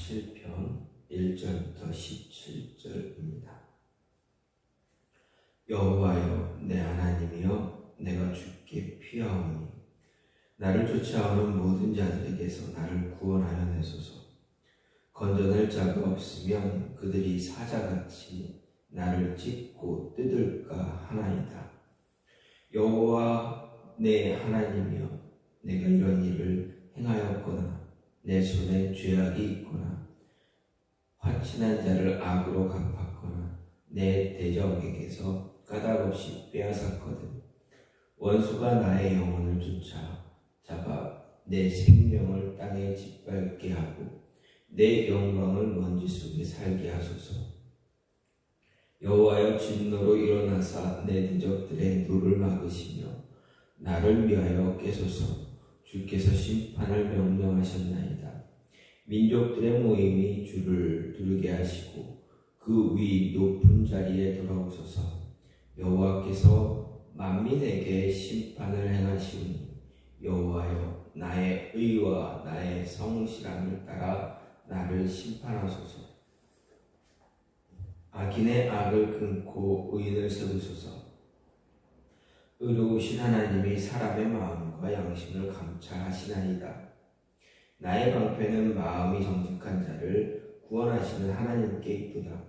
7편 1절부터 17절입니다. 여호와여 내 하나님이여 내가 주께 피하오니 나를 쫓아오는 모든 자들에게서 나를 구원하여 내소서. 건져낼 자가 없으면 그들이 사자같이 나를 찢고 뜯을까 하나이다. 여호와 내 하나님이여 내가 이런 일을 행하였거나 내 손에 죄악이 있거나 화친한 자를 악으로 갚았거나 내 대적에게서 까닭없이 빼앗았거든 원수가 나의 영혼을 잡아 내 생명을 땅에 짓밟게 하고 내 영광을 먼지 속에 살게 하소서. 여호와여 진노로 일어나사 내 대적들의 노를 막으시며 나를 위하여 깨소서. 주께서 심판을 명령하셨나이다. 민족들의 모임이 주를 두르게 하시고 그 위 높은 자리에 돌아오소서. 여호와께서 만민에게 심판을 행하시오니 여호와여 나의 의와 나의 성실함을 따라 나를 심판하소서. 악인의 악을 끊고 의인을 세우소서. 의로우신 하나님이 사람의 마음과 양심을 감찰하시나이다. 나의 방패는 마음이 정직한 자를 구원하시는 하나님께 있도다.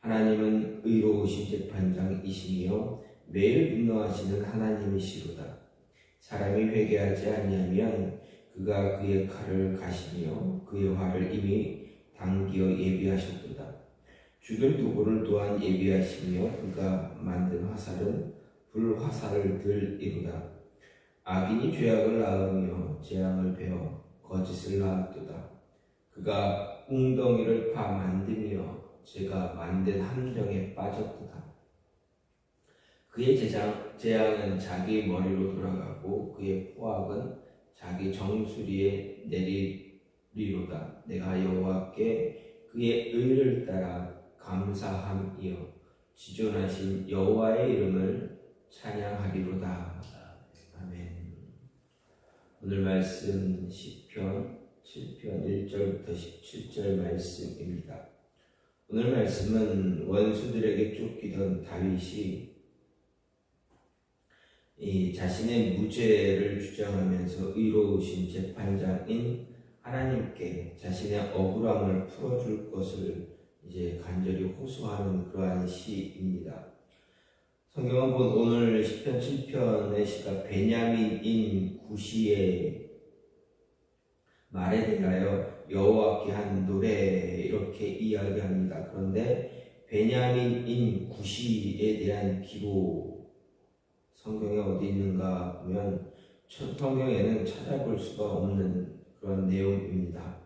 하나님은 의로우신 재판장이시며 매일 분노하시는 하나님이시로다. 사람이 회개하지 아니하면 그가 그의 칼을 가시며 그의 활을 이미 당기어 예비하셨도다. 죽일 도구를 또한 예비하시며 그가 만든 화살은 불화살을 들이로다. 악인이 죄악을 낳으며 재앙을 베어 거짓을 낳았도다. 그가 웅덩이를 파 만들며 제가 만든 함정에 빠졌도다. 그의 재앙은 자기 머리로 돌아가고 그의 포악은 자기 정수리에 내리리로다. 내가 여호와께 그의 의를 따라 감사함이여 지존하신 여호와의 이름을 찬양하리로다. 아멘. 오늘 말씀 시편 7편 1절부터 17절 말씀입니다. 오늘 말씀은 원수들에게 쫓기던 다윗이 자신의 무죄를 주장하면서 의로우신 재판장인 하나님께 자신의 억울함을 풀어줄 것을 이제 간절히 호소하는 그러한 시입니다. 성경은 오늘 시편 7편의 시가 베냐민인 구시의 말에 대하여 여호와께 한 노래 이렇게 이야기합니다. 그런데 베냐민인 구시에 대한 기록 성경에 어디 있는가 보면 성경에는 찾아볼 수가 없는 그런 내용입니다.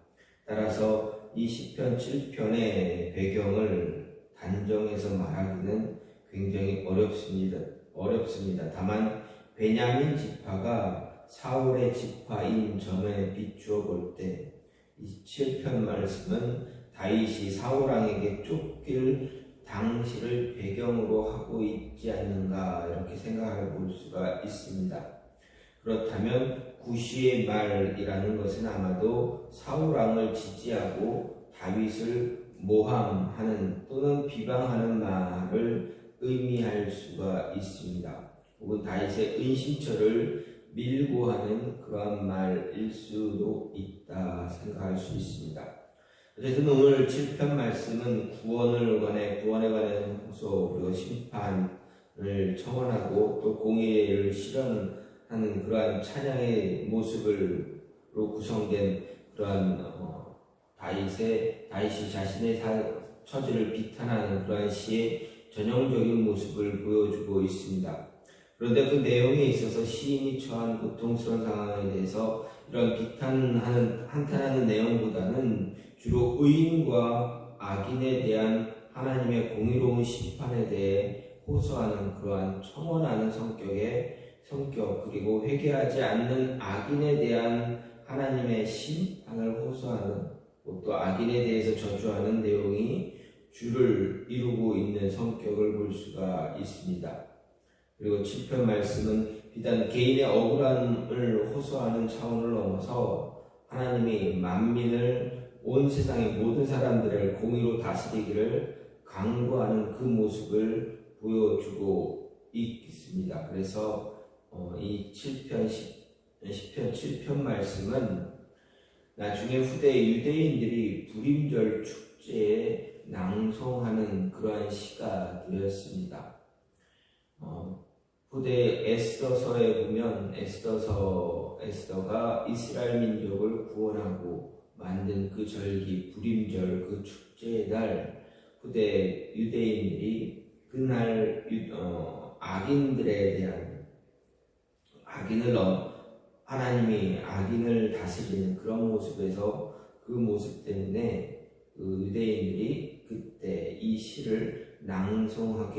따라서 이 시편 7편의 배경을 단정해서 말하기는 굉장히 어렵습니다. 다만 베냐민 지파가 사울의 지파인 점에 비추어 볼 때 이 7편 말씀은 다윗이 사울 왕에게 쫓길 당시를 배경으로 하고 있지 않는가 이렇게 생각해 볼 수가 있습니다. 그렇다면 구시의 말이라는 것은 아마도 사울 왕을 지지하고 다윗을 모함하는 또는 비방하는 말을 의미할 수가 있습니다. 혹은 다윗의 은신처를 밀고 하는 그러한 말일 수도 있다 생각할 수 있습니다. 어쨌든 오늘 7편 말씀은 구원에 관한 호소 그리고 심판을 청원하고 또 공의를 실현하는 그러한 찬양의 모습으로 구성된 그러한 다윗이 자신의 처지를 비탄하는 그러한 시의 전형적인 모습을 보여주고 있습니다. 그런데 그 내용에 있어서 시인이 처한 고통스러운 상황에 대해서 이런 한탄하는 내용보다는 주로 의인과 악인에 대한 하나님의 공의로운 심판에 대해 호소하는 그러한 청원하는 성격 그리고 회개하지 않는 악인에 대한 하나님의 심판을 호소하는 또 악인에 대해서 저주하는 내용이 주를 이루고 있는 성격을 볼 수가 있습니다. 그리고 7편 말씀은 비단 개인의 억울함을 호소하는 차원을 넘어서 하나님이 만민을 온 세상의 모든 사람들을 공의로 다스리기를 강구하는 그 모습을 보여주고 있습니다. 그래서 이 10편 7편 말씀은 나중에 후대 유대인들이 불임절 축제에 낭송하는 그러한 시가 되었습니다. 후대 에스더서에 보면 에스더가 이스라엘 민족을 구원하고 만든 그 절기 불임절 그 축제의 날 후대 유대인들이 그날 악인들에 대한 하나님이 악인을 다스리는 그런 모습에서 그 모습 때문에 그 유대인들이 그때 이 시를 낭송하고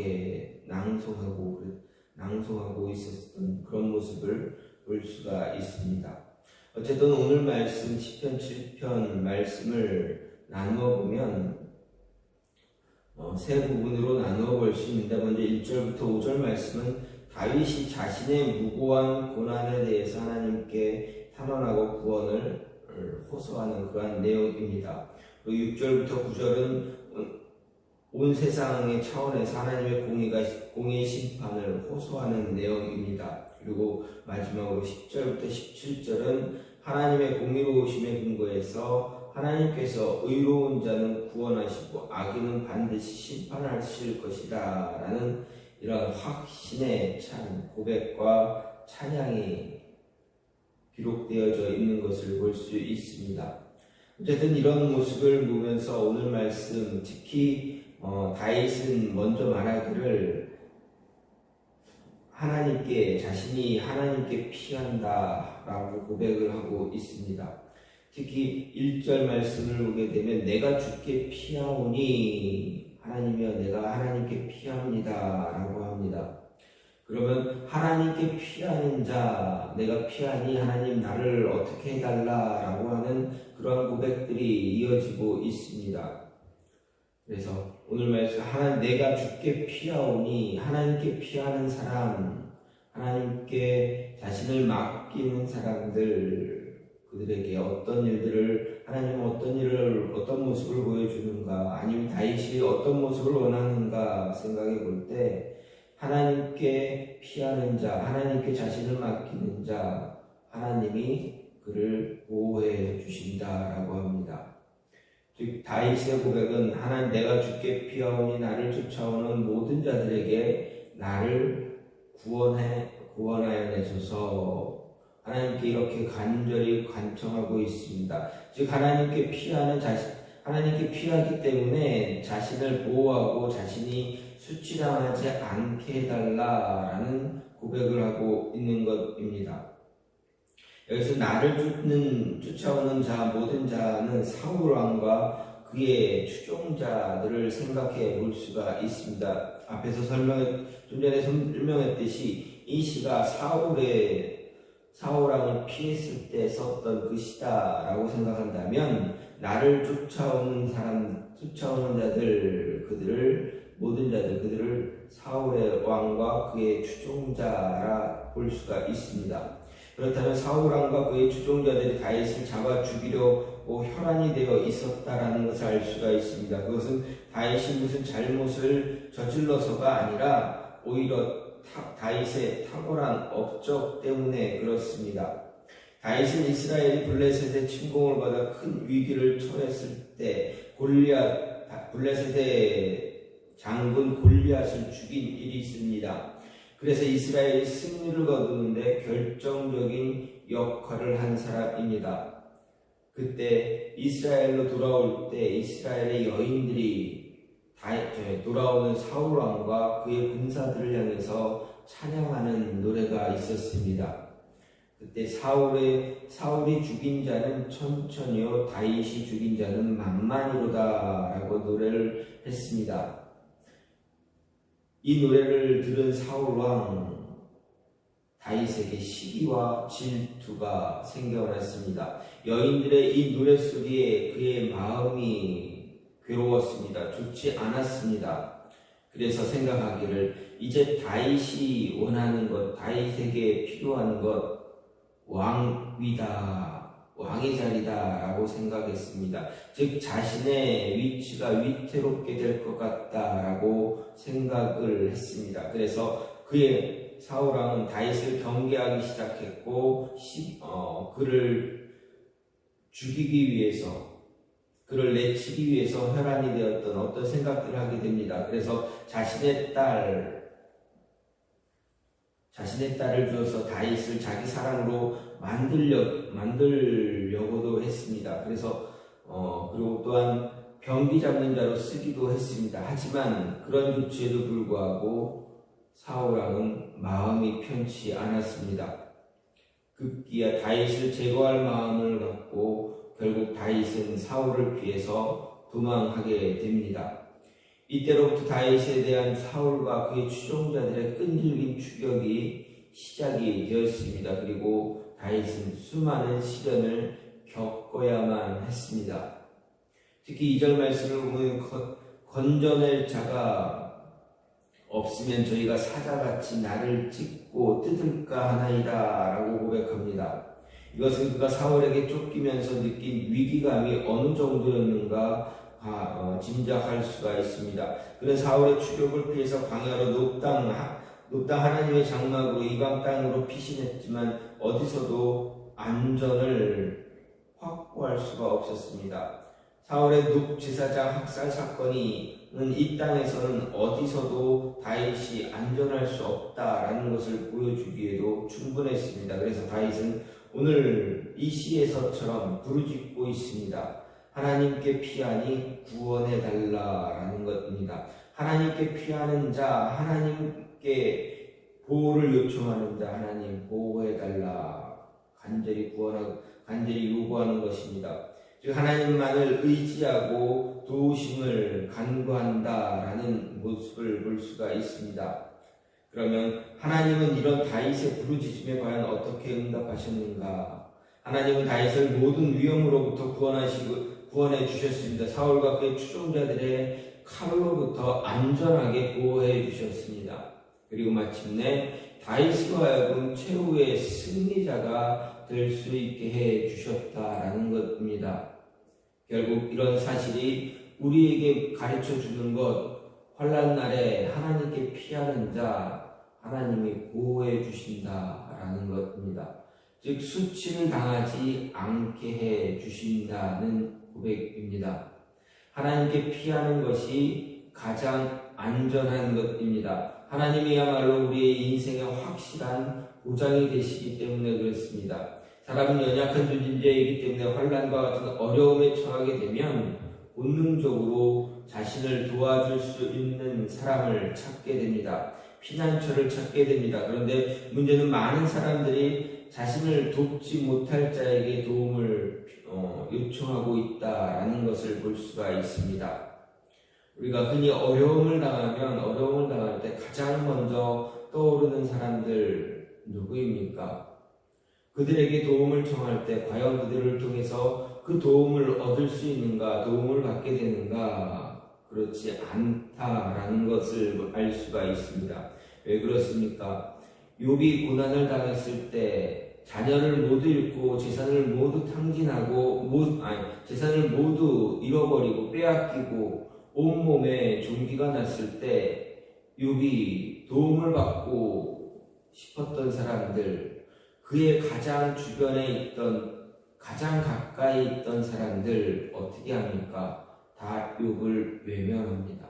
있었던 그런 모습을 볼 수가 있습니다. 어쨌든 오늘 말씀 10편 7편 말씀을 나누어 보면 세 부분으로 나누어 볼 수 있는데, 먼저 1절부터 5절 말씀은 다윗이 자신의 무고한 고난에 대해서 하나님께 탄원하고 구원을 호소하는 그러한 내용입니다. 그리고 6절부터 9절은 온 세상의 차원에서 하나님의 공의 심판을 호소하는 내용입니다. 그리고 마지막으로 10절부터 17절은 하나님의 공의로우심에 근거해서 하나님께서 의로운 자는 구원하시고 악인은 반드시 심판하실 것이다 라는 이런 확신의 찬 고백과 찬양이 기록되어져 있는 것을 볼 수 있습니다. 어쨌든 이런 모습을 보면서 오늘 말씀, 특히 다윗은 먼저 말하기를 자신이 하나님께 피한다 라고 고백을 하고 있습니다. 특히 1절 말씀을 보게 되면 내가 주께 피하오니 하나님이여 내가 하나님께 피합니다 라고 합니다. 그러면 하나님께 피하는 자, 내가 피하니 하나님 나를 어떻게 해달라 라고 하는 그런 고백들이 이어지고 있습니다. 그래서 오늘 말씀 내가 주께 피하오니 하나님께 피하는 사람, 하나님께 자신을 맡기는 사람들, 그들에게 어떤 일들을 하나님은 어떤 모습을 보여주는가, 아니면 다윗이 어떤 모습을 원하는가 생각해 볼 때 하나님께 피하는 자, 하나님께 자신을 맡기는 자, 하나님이 그를 보호해 주신다라고 합니다. 즉 다윗의 고백은 내가 주께 피하오니 나를 쫓아오는 모든 자들에게 나를 구원하여 내소서, 하나님께 이렇게 간절히 간청하고 있습니다. 즉 하나님께 피하기 때문에 자신을 보호하고 자신이 수치당하지 않게 해달라라는 고백을 하고 있는 것입니다. 여기서 나를 쫓아오는 자, 모든 자는 사울 왕과 그의 추종자들을 생각해 볼 수가 있습니다. 앞에서 좀 전에 설명했듯이 이 시가 사울 왕을 피했을 때 썼던 그 시다라고 생각한다면, 나를 쫓아오는 자들, 그들을 사울의 왕과 그의 추종자라 볼 수가 있습니다. 그렇다면 사울 왕과 그의 추종자들이 다윗을 잡아 죽이려고 혈안이 되어 있었다라는 것을 알 수가 있습니다. 그것은 다윗이 무슨 잘못을 저질러서가 아니라 오히려 다윗의 탁월한 업적 때문에 그렇습니다. 다윗은 이스라엘이 블레셋의 침공을 받아 큰 위기를 처했을 때 블레셋의 장군 골리앗을 죽인 일이 있습니다. 그래서 이스라엘이 승리를 거두는데 결정적인 역할을 한 사람입니다. 그때 이스라엘로 돌아올 때 이스라엘의 여인들이 돌아오는 사울 왕과 그의 군사들을 향해서 찬양하는 노래가 있었습니다. 그때 사울이 죽인 자는 천천히요 다윗이 죽인 자는 만만이로다 라고 노래를 했습니다. 이 노래를 들은 사울 왕 다윗에게 시기와 질투가 생겨났습니다. 여인들의 이 노래 속에 그의 마음이 괴로웠습니다. 좋지 않았습니다. 그래서 생각하기를 이제 다윗이 원하는 것, 다윗에게 필요한 것 왕위다 왕의 자리다라고 생각했습니다. 즉 자신의 위치가 위태롭게 될 것 같다라고 생각을 했습니다. 그래서 그의 사울왕은 다윗을 경계하기 시작했고 그를 죽이기 위해서, 그를 내치기 위해서 혈안이 되었던 어떤 생각들을 하게 됩니다. 그래서 자신의 딸을 주어서 다윗을 자기 사랑으로 만들려고도 했습니다. 그래서 그리고 또한 병기 잡는 자로 쓰기도 했습니다. 하지만 그런 조치에도 불구하고 사울왕은 마음이 편치 않았습니다. 급기야 다윗을 제거할 마음을 갖고 결국 다윗은 사울을 피해서 도망하게 됩니다. 이때로부터 다윗에 대한 사울과 그의 추종자들의 끈질긴 추격이 시작이 되었습니다. 그리고 다윗은 수많은 시련을 겪어야만 했습니다. 특히 2절 말씀을 보면 건져낼 자가 없으면 저희가 사자같이 나를 찢고 뜯을까 하나이다 라고 고백합니다. 이것은 그가 사울에게 쫓기면서 느낀 위기감이 어느 정도였는가 짐작할 수가 있습니다. 그는 사울의 추격을 피해서 광야로 높당 하나님의 장막으로 이방 땅으로 피신했지만 어디서도 안전을 확보할 수가 없었습니다. 사울의 눕제사장 학살 사건이 이 땅에서는 어디서도 다윗이 안전할 수 없다라는 것을 보여주기에도 충분했습니다. 그래서 다윗은 오늘 이 시에서처럼 부르짖고 있습니다. 하나님께 피하니 구원해달라라는 것입니다. 하나님께 피하는 자, 하나님께 보호를 요청하는 자, 하나님 보호해달라 간절히 요구하는 것입니다. 즉 하나님만을 의지하고 도우심을 간구한다라는 모습을 볼 수가 있습니다. 그러면 하나님은 이런 다윗의 부르짖음에 과연 어떻게 응답하셨는가? 하나님은 다윗을 모든 위험으로부터 구원해 주셨습니다. 사울과 그의 추종자들의 칼로부터 안전하게 보호해 주셨습니다. 그리고 마침내 다윗으로 하여금 최후의 승리자가 될 수 있게 해 주셨다라는 것입니다. 결국 이런 사실이 우리에게 가르쳐 주는 것, 환난 날에 하나님께 피하는 자 하나님이 보호해 주신다라는 것입니다. 즉 수치를 당하지 않게 해 주신다는 고백입니다. 하나님께 피하는 것이 가장 안전한 것입니다. 하나님이야말로 우리의 인생의 확실한 보장이 되시기 때문에 그렇습니다. 사람은 연약한 존재이기 때문에 환난과 같은 어려움에 처하게 되면 본능적으로 자신을 도와줄 수 있는 사람을 찾게 됩니다. 피난처를 찾게 됩니다. 그런데 문제는 많은 사람들이 자신을 돕지 못할 자에게 도움을 요청하고 있다라는 것을 볼 수가 있습니다. 우리가 흔히 어려움을 당할 때 가장 먼저 떠오르는 사람들 누구입니까? 그들에게 도움을 청할 때 과연 그들을 통해서 그 도움을 얻을 수 있는가, 도움을 받게 되는가? 그렇지 않다라는 것을 알 수가 있습니다. 왜 그렇습니까? 욥이 고난을 당했을 때 자녀를 모두 잃고 재산을 모두 탕진하고 재산을 모두 잃어버리고 빼앗기고 온몸에 종기가 났을 때 욥이 도움을 받고 싶었던 사람들, 그의 가장 주변에 있던 가장 가까이 있던 사람들 어떻게 합니까? 다 욥을 외면합니다.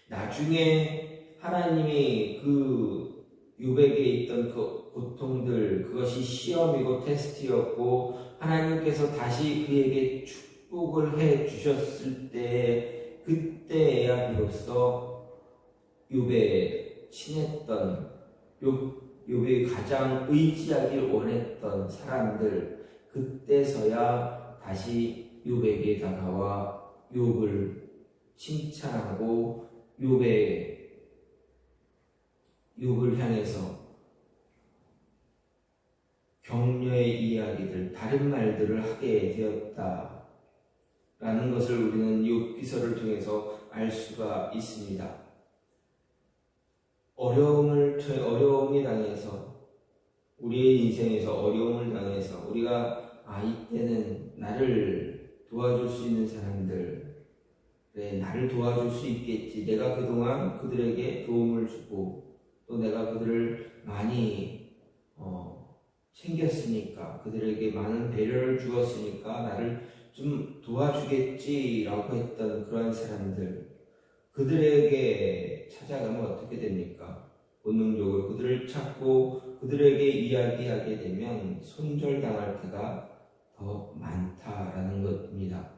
나중에 하나님이 그 욥에게 있던 그 고통들, 그것이 시험이고 테스트였고 하나님께서 다시 그에게 축복을 해 주셨을 때 그때야 비로소 욥에 친했던 욥이 가장 의지하길 원했던 사람들, 그때서야 다시 욥에게 다가와 욥을 칭찬하고 욥을 향해서 격려의 이야기들, 다른 말들을 하게 되었다라는 것을 우리는 욥기서를 통해서 알 수가 있습니다. 어려움이 당해서, 우리의 인생에서 어려움을 당해서 우리가 이때는 나를 도와줄 수 있는 사람들, 그래, 나를 도와줄 수 있겠지. 내가 그동안 그들에게 도움을 주고 또 내가 그들을 많이 챙겼으니까, 그들에게 많은 배려를 주었으니까 나를 좀 도와주겠지라고 했던 그런 사람들, 그들에게 찾아가면 어떻게 됩니까? 본능적으로 그들을 찾고 그들에게 이야기하게 되면 손절당할 때가 더 많다라는 것입니다.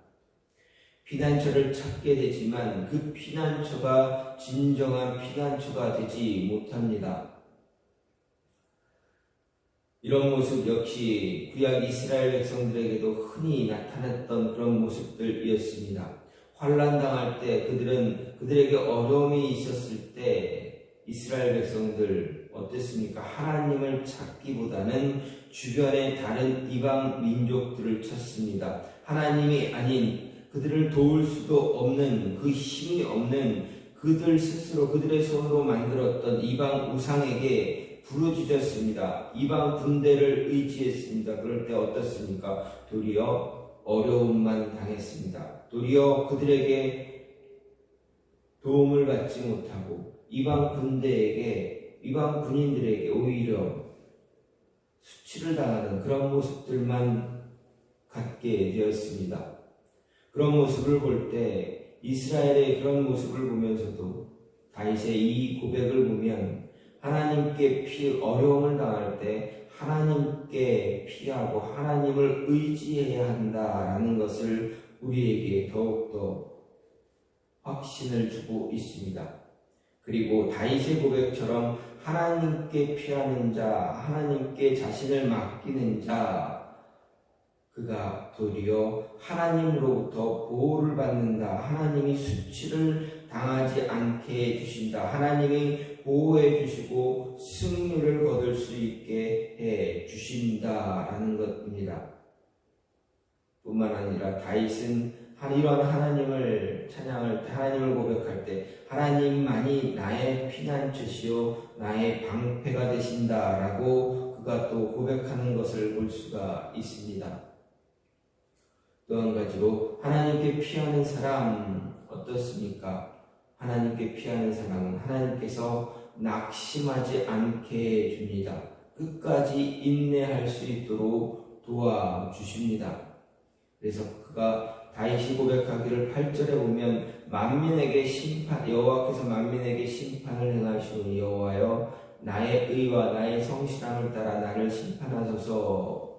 피난처를 찾게 되지만 그 피난처가 진정한 피난처가 되지 못합니다. 이런 모습 역시 구약 이스라엘 백성들에게도 흔히 나타났던 그런 모습들이었습니다. 환난당할 때 그들에게 어려움이 있었을 때 이스라엘 백성들 어땠습니까? 하나님을 찾기보다는 주변의 다른 이방 민족들을 찾습니다. 하나님이 아닌, 그들을 도울 수도 없는, 그 힘이 없는 그들 스스로, 그들의 손으로 만들었던 이방 우상에게 부르짖었습니다. 이방 군대를 의지했습니다. 그럴 때 어떻습니까? 도리어 어려움만 당했습니다. 도리어 그들에게 도움을 받지 못하고 이방 군인들에게 오히려 수치를 당하는 그런 모습들만 갖게 되었습니다. 그런 모습을 볼 때, 이스라엘의 그런 모습을 보면서도 다윗의 이 고백을 보면 하나님께 어려움을 당할 때 하나님께 피하고 하나님을 의지해야 한다라는 것을 우리에게 더욱더 확신을 주고 있습니다. 그리고 다윗의 고백처럼 하나님께 피하는 자, 하나님께 자신을 맡기는 자, 그가 도리어 하나님으로부터 보호를 받는다. 하나님이 수치를 당하지 않게 해주신다. 하나님이 보호해 주시고 승리를 거둘 수 있게 해 주신다라는 것입니다. 뿐만 아니라 다윗은 이런 하나님을 찬양할 때, 하나님을 고백할 때 하나님만이 나의 피난처시요 나의 방패가 되신다라고 그가 또 고백하는 것을 볼 수가 있습니다. 또 한 가지로 하나님께 피하는 사람 어떻습니까? 하나님께 피하는 사람은 하나님께서 낙심하지 않게 해줍니다. 끝까지 인내할 수 있도록 도와주십니다. 그래서 그가 다윗이 고백하기를 8절에 보면 여호와께서 만민에게 심판을 행하시오니 여호와여 나의 의와 나의 성실함을 따라 나를 심판하소서,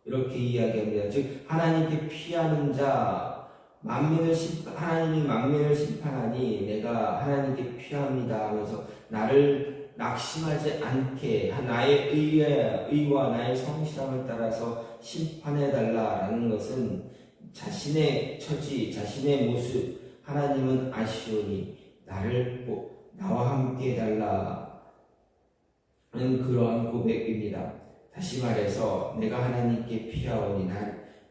이렇게 이야기합니다. 즉 하나님께 피하는 자, 하나님이 만민을 심판하니 내가 하나님께 피합니다 하면서 나를 낙심하지 않게 나의 의와 나의 성실함을 따라서 심판해달라라는 것은 자신의 처지, 자신의 모습 하나님은 아시오니 나와 함께 해달라는 그러한 고백입니다. 다시 말해서 내가 하나님께 피하오니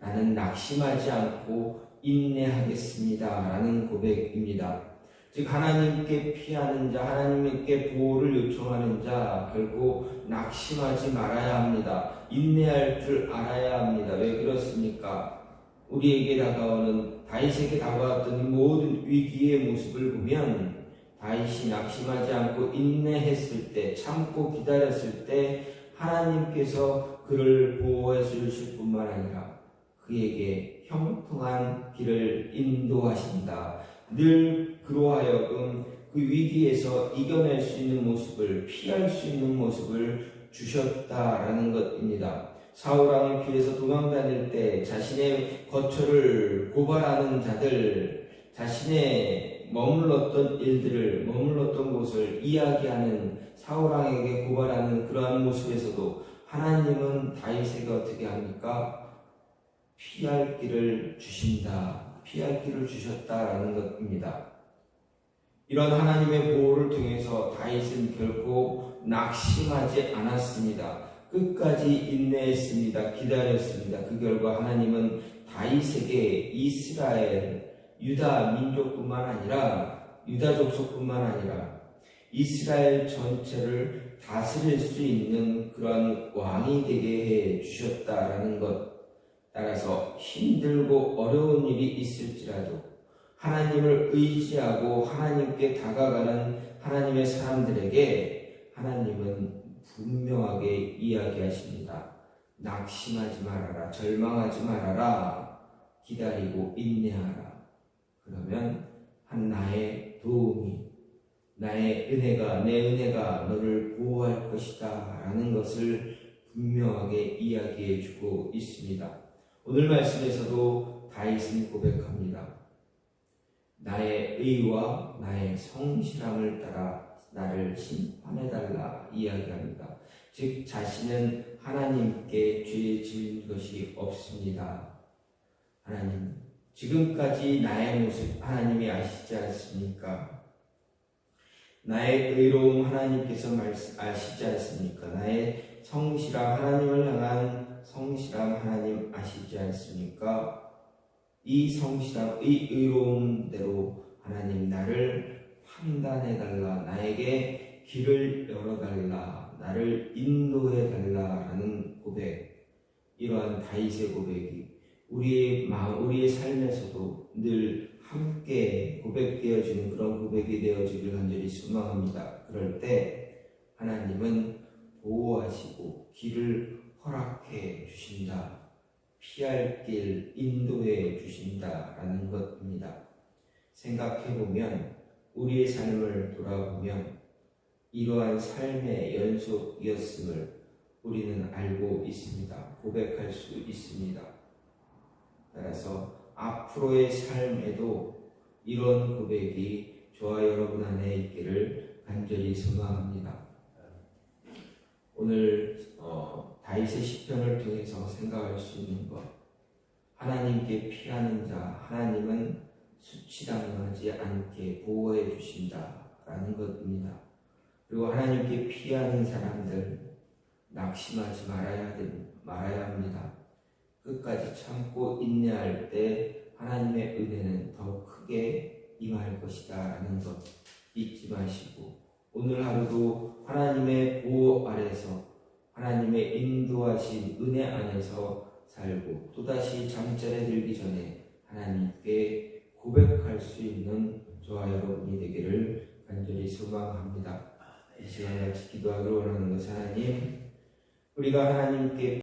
나는 낙심하지 않고 인내하겠습니다 라는 고백입니다. 즉 하나님께 피하는 자, 하나님께 보호를 요청하는 자 결국 낙심하지 말아야 합니다. 인내할 줄 알아야 합니다. 왜 그렇습니까? 우리에게 다가오는, 다윗에게 다가왔던 이 모든 위기의 모습을 보면 다윗이 낙심하지 않고 인내했을 때, 참고 기다렸을 때 하나님께서 그를 보호해 주실 뿐만 아니라 그에게 형통한 길을 인도하신다. 늘 그로 하여금 그 위기에서 이겨낼 수 있는 모습을, 피할 수 있는 모습을 주셨다라는 것입니다. 사울왕의 피해서 도망다닐 때 자신의 거처를 고발하는 자들, 자신의 머물렀던 일들을, 머물렀던 곳을 이야기하는 사울왕에게 고발하는 그러한 모습에서도 하나님은 다윗에게 어떻게 합니까? 피할 길을 주신다. 피할 길을 주셨다라는 것입니다. 이런 하나님의 보호를 통해서 다윗은 결코 낙심하지 않았습니다. 끝까지 인내했습니다. 기다렸습니다. 그 결과 하나님은 다윗에게 이스라엘, 유다 민족뿐만 아니라, 유다 족속뿐만 아니라 이스라엘 전체를 다스릴 수 있는 그런 왕이 되게 해 주셨다라는 것, 따라서 힘들고 어려운 일이 있을지라도 하나님을 의지하고 하나님께 다가가는 하나님의 사람들에게 하나님은 분명하게 이야기하십니다. 낙심하지 말아라. 절망하지 말아라. 기다리고 인내하라. 그러면 나의 도움이, 나의 은혜가, 내 은혜가 너를 보호할 것이다 라는 것을 분명하게 이야기해 주고 있습니다. 오늘 말씀에서도 다윗은 고백합니다. 나의 의와 나의 성실함을 따라 나를 심판해달라 이야기합니다. 즉 자신은 하나님께 죄 지은 것이 없습니다. 하나님, 지금까지 나의 모습 하나님이 아시지 않습니까? 나의 의로움 하나님께서 아시지 않습니까? 나의 성실함, 하나님을 향한 성실함 하나님 아시지 않습니까? 이 성실함, 이 의로움대로 하나님 나를 판단해달라, 나에게 길을 열어달라, 나를 인도해달라라는 고백, 이러한 다윗의 고백이 우리의 마음, 우리의 삶에서도 늘 함께 고백되어지는 그런 고백이 되어지길 간절히 소망합니다. 그럴 때 하나님은 보호하시고 길을 허락해 주신다. 피할 길 인도해 주신다라는 것입니다. 생각해보면 우리의 삶을 돌아보면 이러한 삶의 연속이었음을 우리는 알고 있습니다. 고백할 수 있습니다. 따라서 앞으로의 삶에도 이런 고백이 저와 여러분 안에 있기를 간절히 소망합니다. 오늘 다윗의 시편을 통해서 생각할 수 있는 것, 하나님께 피하는 자, 하나님은 수치당하지 않게 보호해 주신다라는 것입니다. 그리고 하나님께 피하는 사람들 낙심하지 말아야 합니다. 끝까지 참고 인내할 때 하나님의 은혜는 더 크게 임할 것이다 라는 것 잊지 마시고, 오늘 하루도 하나님의 보호 아래서 하나님의 인도하신 은혜 안에서 살고 또다시 잠자리에 들기 전에 하나님께 고백할 수 있는 저와 여러분이 되기를 간절히 소망합니다. 이 시간 같이 기도하기로 원하는 것은 하나님, 우리가 하나님께